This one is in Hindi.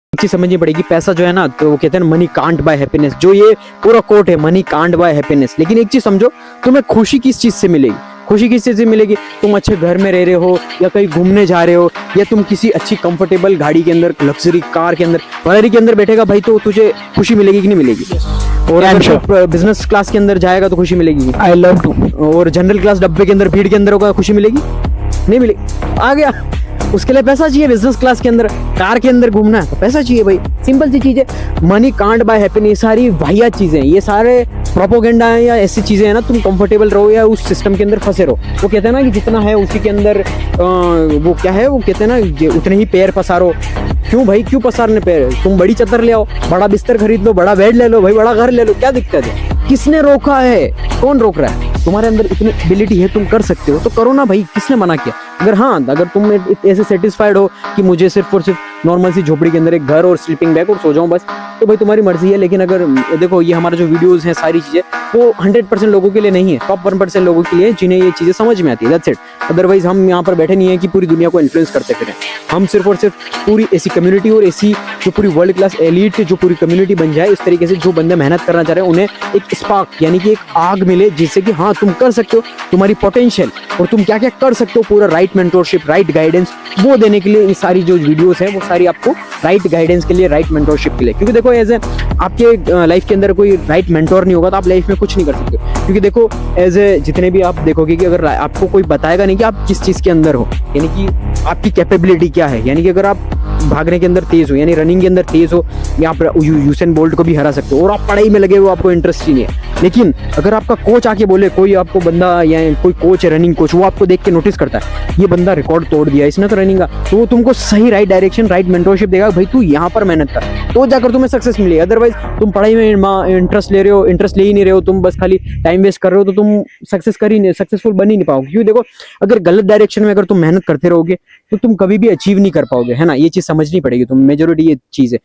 एक चीज समझनी पड़ेगी, पैसा जो है ना, तो वो कहते हैं मनी कांट बाय हैप्पीनेस, जो ये पूरा कोट है, मनी कांट बाय हैप्पीनेस। लेकिन एक चीज समझो, तुम्हें खुशी किस चीज से मिलेगी? खुशी किस चीज से मिलेगी? तुम अच्छे घर में रह रहे हो, या कहीं घूमने जा रहे हो, या तुम किसी अच्छी कंफर्टेबल गाड़ी के अंदर, लग्जरी कार के अंदर, फरारी के अंदर बैठेगा भाई, तो तुझे खुशी मिलेगी कि नहीं मिलेगी? और अगर बिजनेस क्लास के अंदर जाएगा तो खुशी मिलेगी। I love to. और जनरल क्लास डब्बे के अंदर, भीड़ के अंदर होगा, खुशी मिलेगी? नहीं मिलेगी। आ गया, उसके लिए पैसा चाहिए। बिजनेस क्लास के अंदर, कार के अंदर घूमना है तो पैसा चाहिए भाई, सिंपल सी चीज है। मनी कांट बाय हैप्पीनेस, सारी वाहियात चीजें हैं, ये सारे प्रोपोगेंडा है या ऐसी चीजें हैं ना, तुम कंफर्टेबल रहो या उस सिस्टम के अंदर फंसे रहो। वो कहते हैं ना कि जितना है उसी के अंदर वो क्या है, वो कहते हैं ना उतने ही पैर पसारो। क्यों भाई, क्यों पसारने पैर? तुम बड़ी चद्दर ले आओ, बड़ा बिस्तर खरीद लो, बड़ा बेड ले लो भाई, बड़ा घर ले लो, क्या दिक्कत है? किसने रोका है? कौन रोक रहा है? तुम्हारे अंदर इतनी एबिलिटी है, तुम कर सकते हो तो करो ना भाई, किसने मना किया? अगर तुम ऐसे सेटिस्फाइड हो कि मुझे सिर्फ और सिर्फ नॉर्मल सी झोपड़ी के अंदर एक घर और स्लीपिंग बैग और सो जाऊं बस, तो भाई तुम्हारी मर्जी है। लेकिन अगर देखो, ये हमारा जो वीडियोस हैं, सारी चीजें वो 100% लोगों के लिए नहीं है, टॉप 1% लोगों के लिए जिन्हें ये चीजें समझ में आती है, दैट्स इट। अदरवाइज हम यहाँ पर बैठे नहीं है कि पूरी दुनिया को इन्फ्लुएंस करते फिरें। हम सिर्फ और सिर्फ पूरी ऐसी कम्युनिटी और ऐसी जो पूरी वर्ल्ड क्लास एलीट जो पूरी कम्युनिटी बन जाए, इस तरीके से जो बंदे मेहनत करना चाह रहे हैं, उन्हें एक स्पार्क यानी कि एक आग मिले, जिससे कि हाँ तुम कर सकते हो, तुम्हारी पोटेंशियल और तुम क्या क्या कर सकते हो, पूरा राइट मेंटोरशिप, राइट गाइडेंस वो देने के लिए ये सारी जो वीडियोस हैं, वो सारी आपको राइट गाइडेंस के लिए, राइट मेंटोरशिप के लिए। क्योंकि देखो, एज ए आपके लाइफ के अंदर कोई राइट मेंटोर नहीं होगा तो आप लाइफ में कुछ नहीं कर सकते। क्योंकि देखो, एज ए जितने भी आप देखोगे कि अगर आपको कोई बताएगा नहीं कि आप किस चीज के अंदर हो, यानी कि आपकी कैपेबिलिटी क्या है, यानी कि अगर आप भागने के अंदर तेज हो, यानी रनिंग के अंदर तेज हो, या आप यूसेन बोल्ट को भी हरा सकते हो, और आप पढ़ाई में लगे हो, आपको इंटरेस्ट ही नहीं है। लेकिन अगर आपका कोच आके बोले, कोई आपको बंदा या कोई कोच है, रनिंग कोच, वो आपको देख के नोटिस करता है, ये बंदा रिकॉर्ड तोड़ दिया इसने तो रनिंग का, तो वो तुमको सही राइट डायरेक्शन, राइट मेंटोरशिप देगा, भाई तू यहाँ पर मेहनत कर, तो जाकर तुम्हें सक्सेस मिलेगी। अदरवाइज तुम पढ़ाई में इंटरेस्ट ले ही नहीं रहे हो, तुम बस खाली टाइम वेस्ट कर रहे हो, तो तुम सक्सेसफुल बन ही नहीं पाओगे। क्योंकि देखो, अगर गलत डायरेक्शन में अगर तुम मेहनत करते रहोगे तो तुम कभी भी अचीव नहीं कर पाओगे, है ना। ये चीज समझनी पड़ेगी तुम, मेजोरिटी ये चीज है।